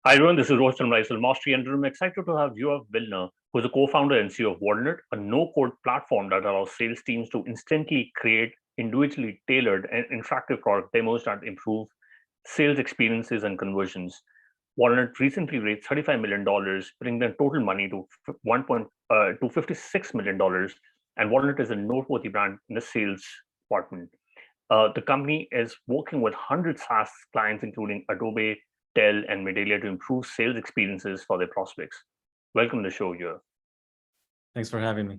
Hi, everyone. This is Rostam Raisal Mastery, and I'm excited to have Yoav Vilner, who is a co-founder and CEO of Walnut, a no-code platform that allows sales teams to instantly create individually tailored and interactive product demos that improve sales experiences and conversions. Walnut recently raised $35 million, bringing their total money to $56 million, and Walnut is a noteworthy brand in the sales department. The company is working with 100 SaaS clients, including Adobe, Dell, and Medallia, to improve sales experiences for their prospects. Welcome to the show, here. Thanks for having me.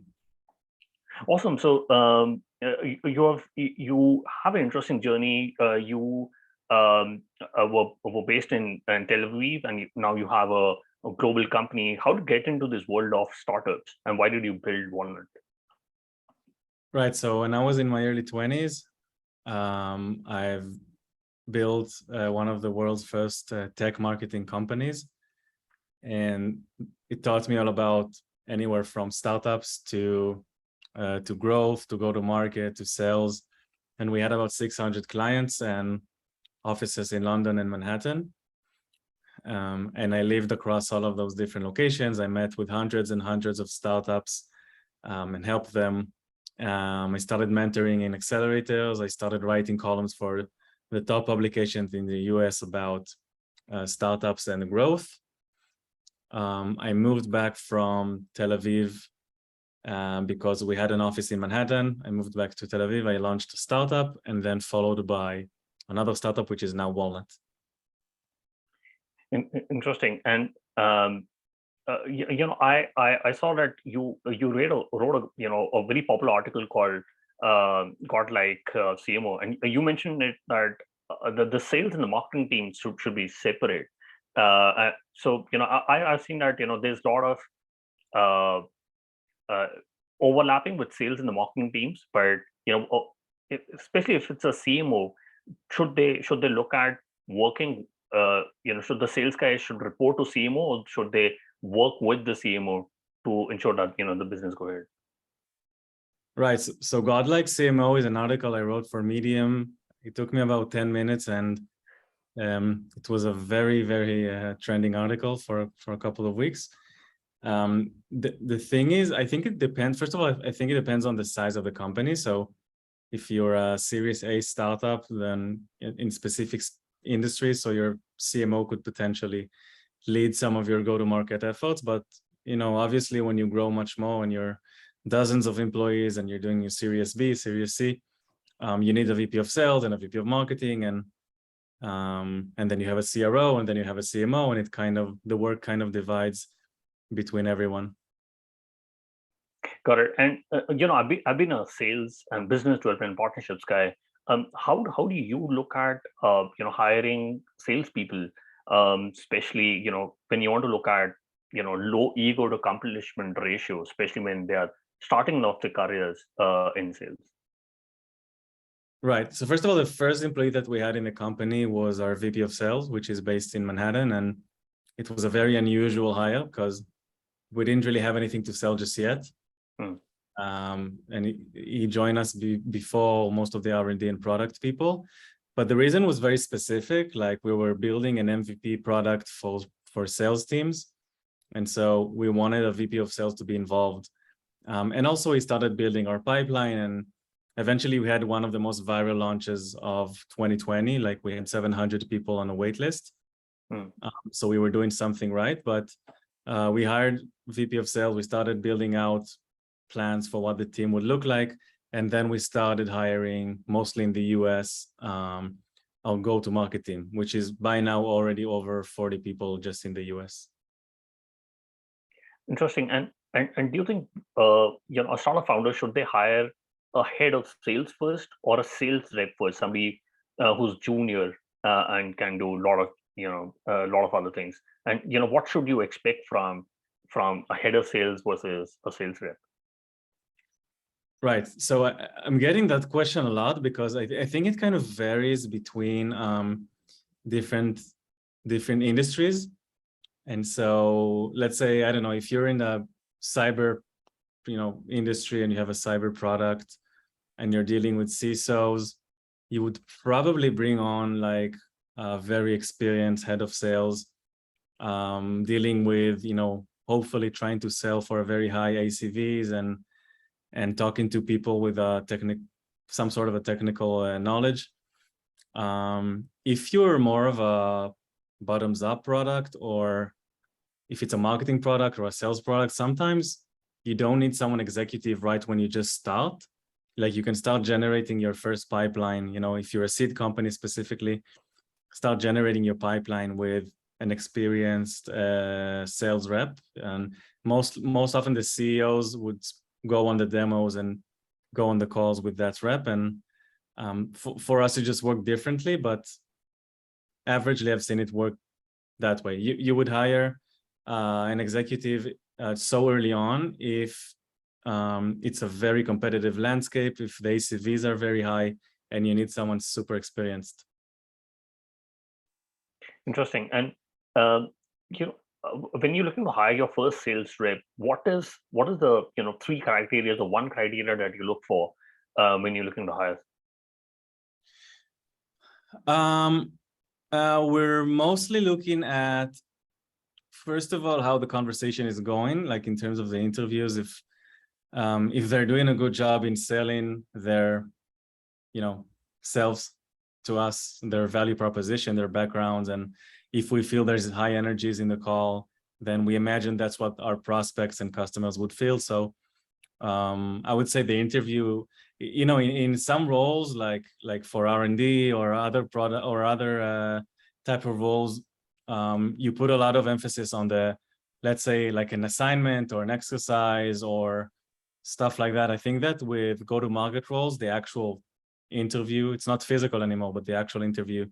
Awesome. So you have an interesting journey. You were based in Tel Aviv, and now you have a global company. How to get into this world of startups, and why did you build Walnut? Right. So when I was in my early 20s, I've built one of the world's first tech marketing companies. And it taught me all about anywhere from startups to growth, to go to market, to sales. And we had about 600 clients and offices in London and Manhattan. And I lived across all of those different locations. I met with hundreds and hundreds of startups and helped them. I started mentoring in accelerators. I started writing columns for the top publications in the US about startups and growth. I moved back from Tel Aviv because we had an office in Manhattan. I moved back to Tel Aviv. I launched a startup and then followed by another startup, which is now Walnut. Interesting. And I saw that you wrote a very popular article called Godlike CMO, and you mentioned it that the sales and the marketing teams should be separate. So I've seen that there's a lot of overlapping with sales and the marketing teams, but especially if it's a CMO, should they look at working? Should the sales guys should report to CMO, or should they work with the CMO to ensure that the business go ahead? Right. So Godlike CMO is an article I wrote for Medium. It took me about 10 minutes, and it was a very, very trending article for a couple of weeks. The thing is, I think it depends. First of all, I think it depends on the size of the company. So if you're a Series A startup, then in specific industries, so your CMO could potentially lead some of your go-to-market efforts. But obviously, when you grow much more and you're dozens of employees and you're doing your Series B, Series C, you need a VP of sales and a VP of marketing, and then you have a CRO, and then you have a CMO, and the work kind of divides between everyone. Got it. And I've been a sales and business development and partnerships guy. How do you look at hiring salespeople, especially when you want to look at low ego to accomplishment ratio, especially when they are starting off their careers in sales? Right. So first of all, the first employee that we had in the company was our VP of sales, which is based in Manhattan. And it was a very unusual hire because we didn't really have anything to sell just yet. And he joined us before most of the R&D and product people. But the reason was very specific. Like, we were building an MVP product for sales teams. And so we wanted a VP of sales to be involved. And also we started building our pipeline, and eventually we had one of the most viral launches of 2020. Like, we had 700 people on a wait list. So we were doing something right. But we hired VP of sales. We started building out plans for what the team would look like. And then we started hiring, mostly in the US, our go-to-market team, which is by now already over 40 people just in the US. Interesting. And do you think a startup founder, should they hire a head of sales first or a sales rep first, somebody who's junior and can do a lot of other things? And what should you expect from a head of sales versus a sales rep? Right. So I'm getting that question a lot because I think it kind of varies between different industries. And so let's say, I don't know, if you're in a cyber industry and you have a cyber product and you're dealing with CISOs, you would probably bring on like a very experienced head of sales dealing with, hopefully trying to sell for a very high ACVs and talking to people with some sort of a technical knowledge. If you're more of a bottoms up product, or if it's a marketing product or a sales product, sometimes you don't need someone executive right when you just start. Like you can start generating your first pipeline. If you're a seed company specifically, start generating your pipeline with an experienced sales rep. And most often the CEOs would go on the demos and go on the calls with that rep. And for us, it just worked differently, but averagely I've seen it work that way. You would hire an executive so early on if it's a very competitive landscape, if the ACVs are very high and you need someone super experienced. Interesting. And when you're looking to hire your first sales rep, what is the 3 criteria, the 1 criteria that you look for when you're looking to hire? We're mostly looking at, first of all, how the conversation is going, like in terms of the interviews, if they're doing a good job in selling their selves to us, their value proposition, their backgrounds. And if we feel there's high energies in the call, then we imagine that's what our prospects and customers would feel. So I would say the interview, in some roles, like for R&D or other product or other type of roles, you put a lot of emphasis on let's say like an assignment or an exercise or stuff like that. I think that with go-to-market roles, the actual interview, it's not physical anymore, but the actual interview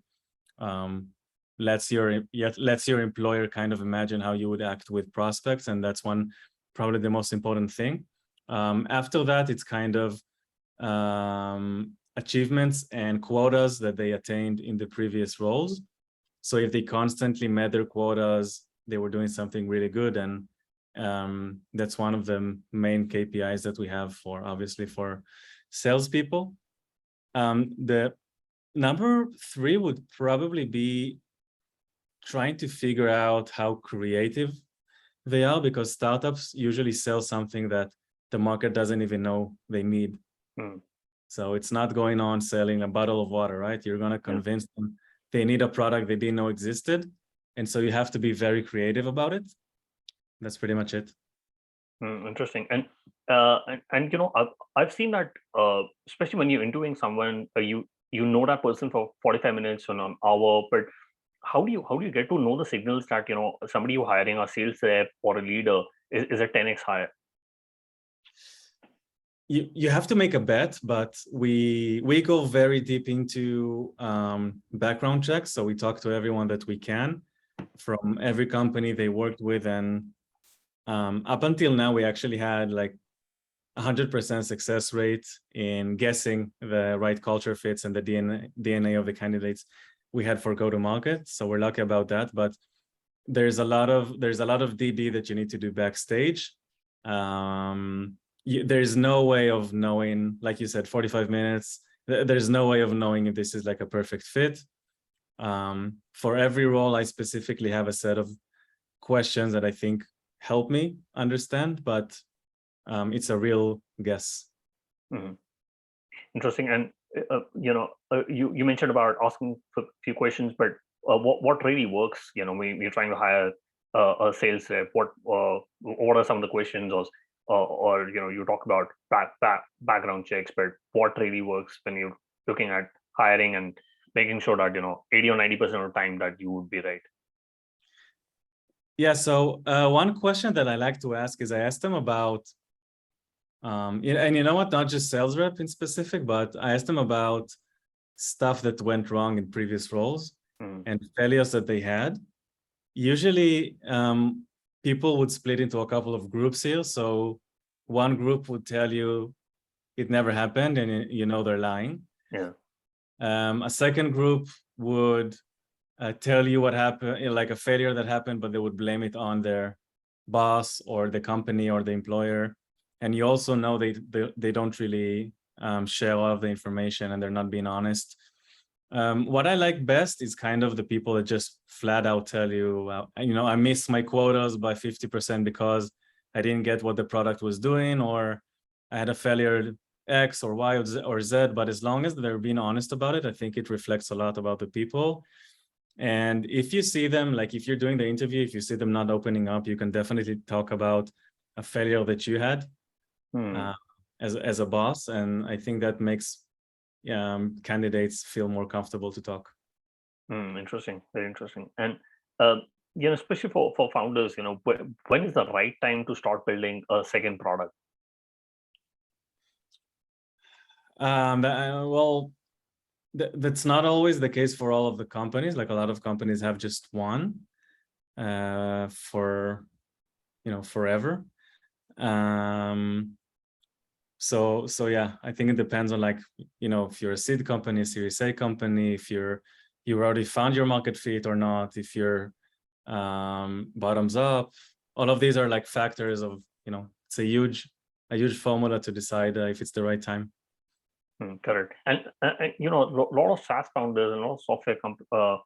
lets your employer kind of imagine how you would act with prospects, and that's probably the most important thing. After that, it's kind of achievements and quotas that they attained in the previous roles. So if they constantly met their quotas, they were doing something really good, and that's one of the main KPIs that we have obviously for salespeople. The number 3 would probably be trying to figure out how creative they are, because startups usually sell something that the market doesn't even know they need. So it's not going on selling a bottle of water, right? You're going to convince them they need a product they didn't know existed. And so you have to be very creative about it. That's pretty much it. Interesting. And I've seen that, especially when you're interviewing someone, you know that person for 45 minutes or an hour, but how do you get to know the signals that somebody you're hiring, a sales rep or a leader, is a 10x higher? You have to make a bet, but we go very deep into background checks. So we talk to everyone that we can from every company they worked with, and up until now, we actually had like 100% success rate in guessing the right culture fits and the DNA of the candidates we had for go-to-market. So we're lucky about that. But there's a lot of DD that you need to do backstage. There's no way of knowing, like you said, 45 minutes. There's no way of knowing if this is like a perfect fit. For every role, I specifically have a set of questions that I think help me understand, but it's a real guess. Interesting. And you mentioned about asking a few questions, but what really works? When you're trying to hire a sales rep, what are some of the questions, or you talk about background checks, but what really works when you're looking at hiring and making sure that 80 or 90% of the time that you would be right? Yeah, so one question that I like to ask is, I asked them about, and you know what, not just sales rep in specific, but I asked them about stuff that went wrong in previous roles and failures that they had. Usually, people would split into a couple of groups here. So one group would tell you it never happened, and they're lying. Yeah. A second group would tell you what happened, like a failure that happened, but they would blame it on their boss or the company or the employer. And you also know they don't really share all of the information, and they're not being honest. What I like best is kind of the people that just flat out tell you, I missed my quotas by 50% because I didn't get what the product was doing, or I had a failure X or Y or Z. But as long as they're being honest about it, I think it reflects a lot about the people. And if you see them, like if you're doing the interview, if you see them not opening up, you can definitely talk about a failure that you had as a boss. And I think that makes candidates feel more comfortable to talk. Interesting, very interesting. And especially for founders, when is the right time to start building a second product? Well, that's not always the case for all of the companies. Like a lot of companies have just one for forever. So yeah, I think it depends on, like, if you're a seed company, Series A company, if you already found your market fit or not, if you're bottoms up. All of these are like factors of, it's a huge formula to decide if it's the right time. Correct. And a lot of SaaS founders and a lot of software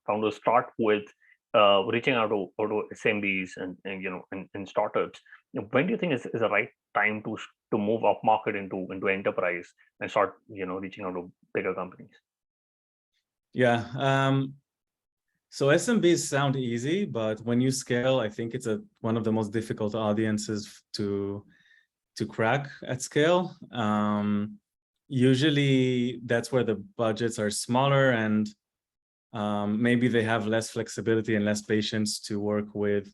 founders start with reaching out to SMBs and startups. When do you think is the right time to move up market into enterprise and start reaching out to bigger companies? Yeah. So SMBs sound easy, but when you scale, I think it's one of the most difficult audiences to crack at scale. Usually that's where the budgets are smaller, and maybe they have less flexibility and less patience to work with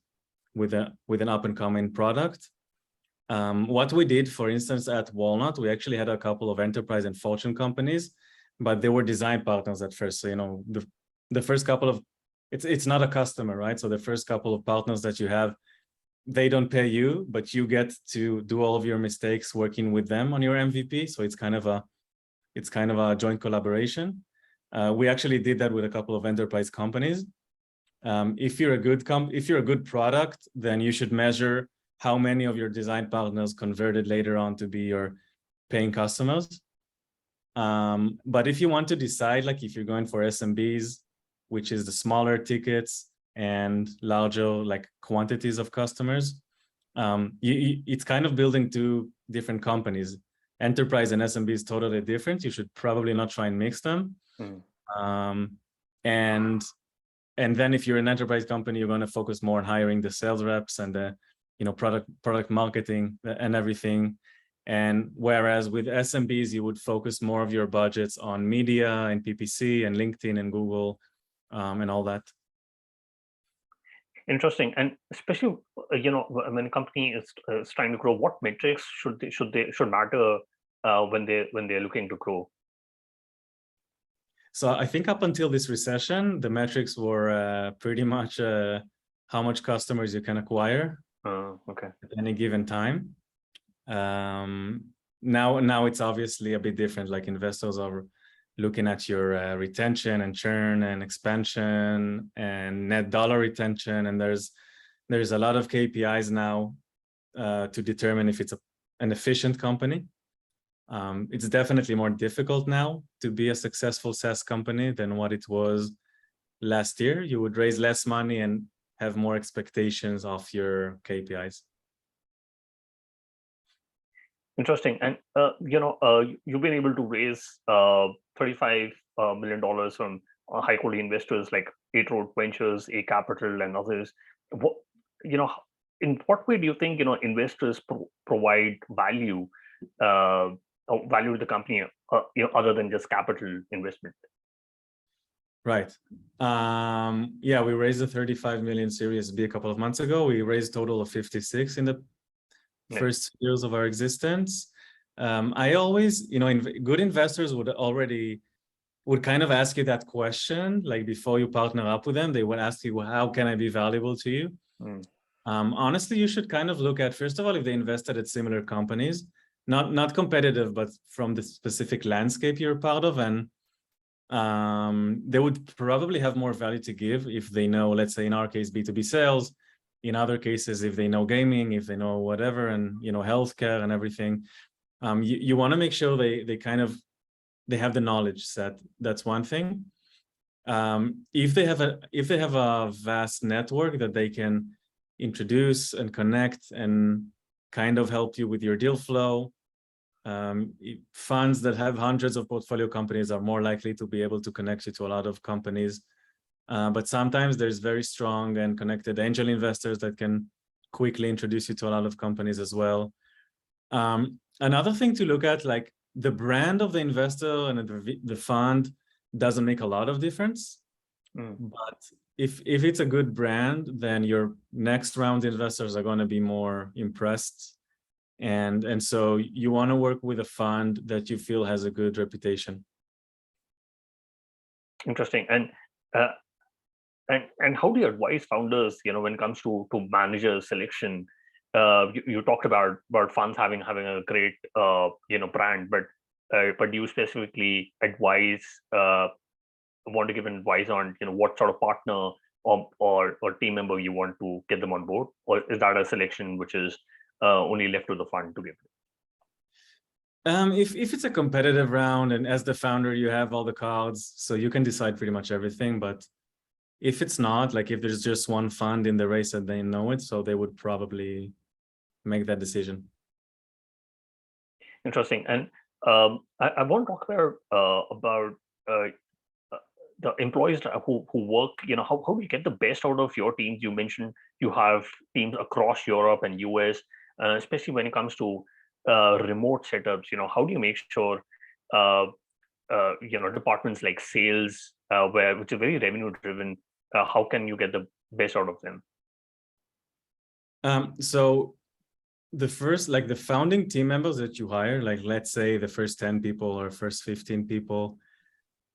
an up and coming product. What we did, for instance, at Walnut, we actually had a couple of enterprise and Fortune companies, but they were design partners at first. So the first couple of it's not a customer, right? So the first couple of partners that you have, they don't pay you, but you get to do all of your mistakes working with them on your MVP. So it's kind of a joint collaboration. We actually did that with a couple of enterprise companies. If you're a good product, then you should measure how many of your design partners converted later on to be your paying customers. But if you want to decide, like if you're going for SMBs, which is the smaller tickets and larger like quantities of customers, it's kind of building two different companies. Enterprise and SMB is totally different. You should probably not try and mix them. And then if you're an enterprise company, you're going to focus more on hiring the sales reps and the product marketing and everything. And whereas with SMBs, you would focus more of your budgets on media and PPC and LinkedIn and Google and all that. Interesting. And especially when a company is trying to grow, what metrics should matter when they're looking to grow? So I think up until this recession, the metrics were pretty much how much customers you can acquire okay. at any given time. Now it's obviously a bit different. Like investors are looking at your retention and churn and expansion and net dollar retention, and there's a lot of KPIs now to determine if it's an efficient company. It's definitely more difficult now to be a successful SaaS company than what it was last year. You would raise less money and have more expectations of your KPIs. Interesting. And you've been able to raise $35 million from high quality investors like Eight Road Ventures, A Capital, and others. In what way do you think investors provide value to the company other than just capital investment? Right. Yeah, we raised a 35 million Series B a couple of months ago. We raised a total of 56 in the first years of our existence. I always, good investors would kind of ask you that question, like before you partner up with them, they would ask you, well, how can I be valuable to you? Honestly, you should kind of look at, first of all, if they invested at similar companies, not competitive, but from the specific landscape you're part of, and they would probably have more value to give if they know, let's say in our case, B2B sales. In other cases, if they know gaming, if they know whatever, and healthcare and everything, you want to make sure they have the knowledge set. That's one thing. If they have a vast network that they can introduce and connect and kind of help you with your deal flow, funds that have hundreds of portfolio companies are more likely to be able to connect you to a lot of companies. But sometimes there's very strong and connected angel investors that can quickly introduce you to a lot of companies as well. Another thing to look at, like the brand of the investor and the fund doesn't make a lot of difference. But if it's a good brand, then your next round investors are going to be more impressed. And so you want to work with a fund that you feel has a good reputation. Interesting. And how do you advise founders, when it comes to manager selection? You talked about funds having a great brand, but do you specifically want to give advice on what sort of partner or team member you want to get them on board, or is that a selection which is only left to the fund to give? If it's a competitive round and as the founder you have all the cards, so you can decide pretty much everything. But if it's not, like if there's just one fund in the race and they know it, so they would probably make that decision. Interesting. And I want to talk about the employees who work. How do you get the best out of your teams? You mentioned you have teams across Europe and US, especially when it comes to remote setups. How do you make sure departments like sales, which are very revenue driven, how can you get the best out of them? So the founding team members that you hire, like let's say the first 10 people or first 15 people,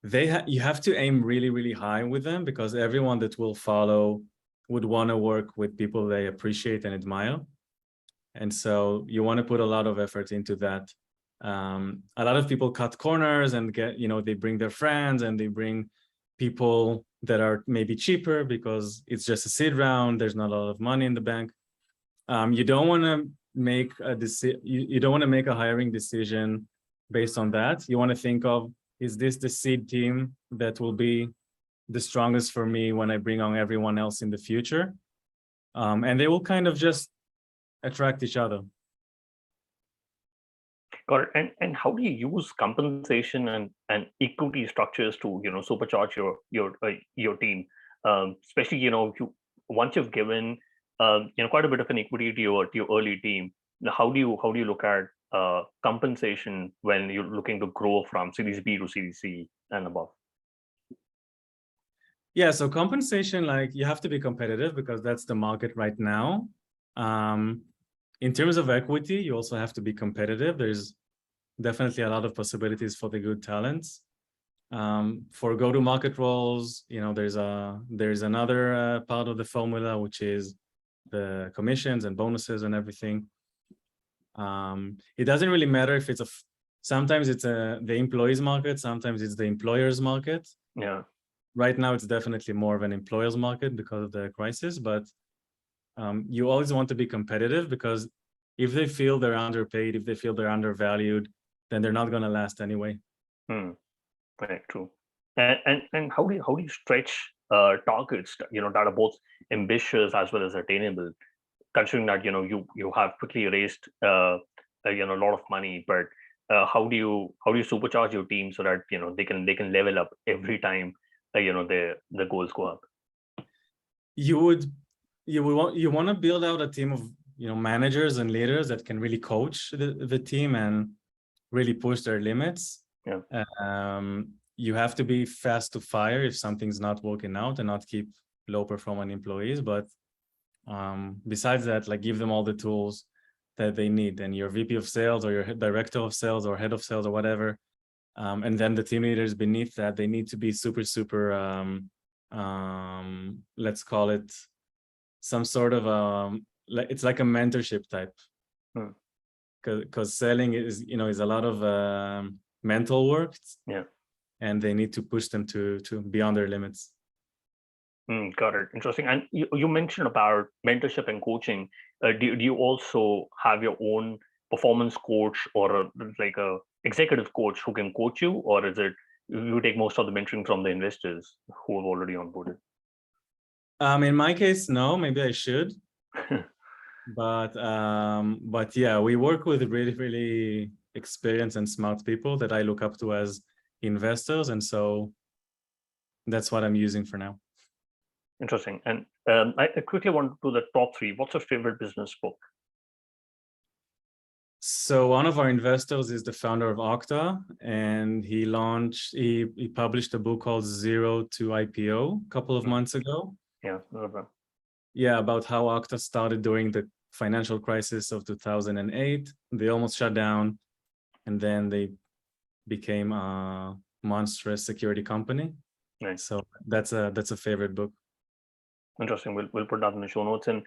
you have to aim really, really high with them, because everyone that will follow would want to work with people they appreciate and admire. And so you want to put a lot of effort into that. A lot of people cut corners and they bring their friends and they bring people that are maybe cheaper because it's just a seed round. There's not a lot of money in the bank. You don't want to make you don't want to make a hiring decision based on that. You want to think of, is this the seed team that will be the strongest for me when I bring on everyone else in the future? And they will kind of just attract each other. Got it. And how do you use compensation and equity structures to supercharge your team? Especially once you've given quite a bit of an equity to your early team. How do you look at compensation when you're looking to grow from Series B to Series C and above? Yeah, so compensation, like you have to be competitive because that's the market right now. In terms of equity, you also have to be competitive. There's definitely a lot of possibilities for the good talents. For go-to-market roles, there's another part of the formula, which is the commissions and bonuses and everything. It doesn't really matter if sometimes it's the employees market, sometimes it's the employers market. Yeah. Right now, it's definitely more of an employers market because of the crisis, but you always want to be competitive, because if they feel they're underpaid, if they feel they're undervalued, then they're not going to last anyway. Very true. And how do you stretch targets that are both ambitious as well as attainable, considering that you have quickly raised a lot of money, but how do you supercharge your team so that they can level up every time the goals go up? You want to build out a team of managers and leaders that can really coach the team and really push their limits. Yeah. You have to be fast to fire if something's not working out and not keep low performing employees. But besides that, like give them all the tools that they need, and your VP of sales or your director of sales or head of sales or whatever. And then the team leaders beneath that, they need to be super, let's call it some sort of it's like a mentorship type. Because selling is a lot of mental work. Yeah. And they need to push them to beyond their limits. Got it. Interesting. And you mentioned about mentorship and coaching. Do you also have your own performance coach or like a executive coach who can coach you, or is it you take most of the mentoring from the investors who have already onboarded? In my case, no, maybe I should. But yeah, we work with really experienced and smart people that I look up to as investors, and so that's what I'm using for now. Interesting. And I quickly want to do the top three. What's your favorite business book? So one of our investors is the founder of Okta, and he published a book called Zero to IPO a couple of months ago. Yeah. Yeah, about how Okta started during the financial crisis of 2008. They almost shut down, and then they became a monstrous security company. Nice. So that's a favorite book. Interesting. We'll put that in the show notes. And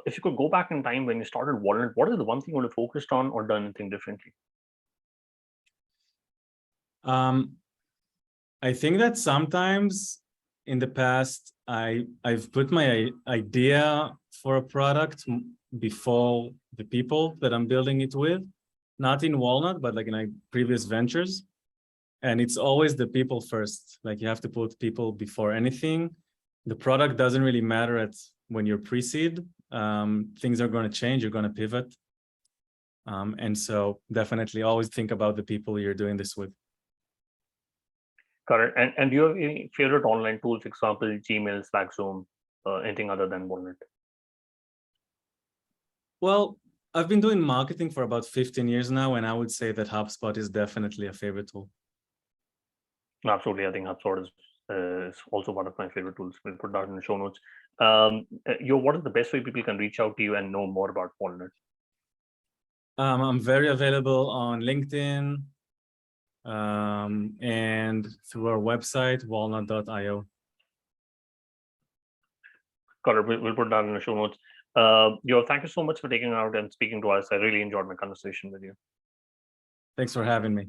if you could go back in time when you started Walnut, what is the one thing you would have focused on or done anything differently? I think that sometimes in the past, I've put my idea for a product before the people that I'm building it with, not in Walnut, but like in my previous ventures. And it's always the people first. Like you have to put people before anything. The product doesn't really matter when you're pre-seed. Things are going to change. You're going to pivot. And so definitely always think about the people you're doing this with. Correct. And do you have any favorite online tools, example, Gmail, Slack, Zoom, anything other than Walnut? Well, I've been doing marketing for about 15 years now, and I would say that HubSpot is definitely a favorite tool. Absolutely. I think HubSpot is also one of my favorite tools. We'll put that in the show notes. What is the best way people can reach out to you and know more about Walnut? I'm very available on LinkedIn and through our website, walnut.io. Got it. We'll put that in the show notes. Yoav, thank you so much for taking out and speaking to us. I really enjoyed my conversation with you. Thanks for having me.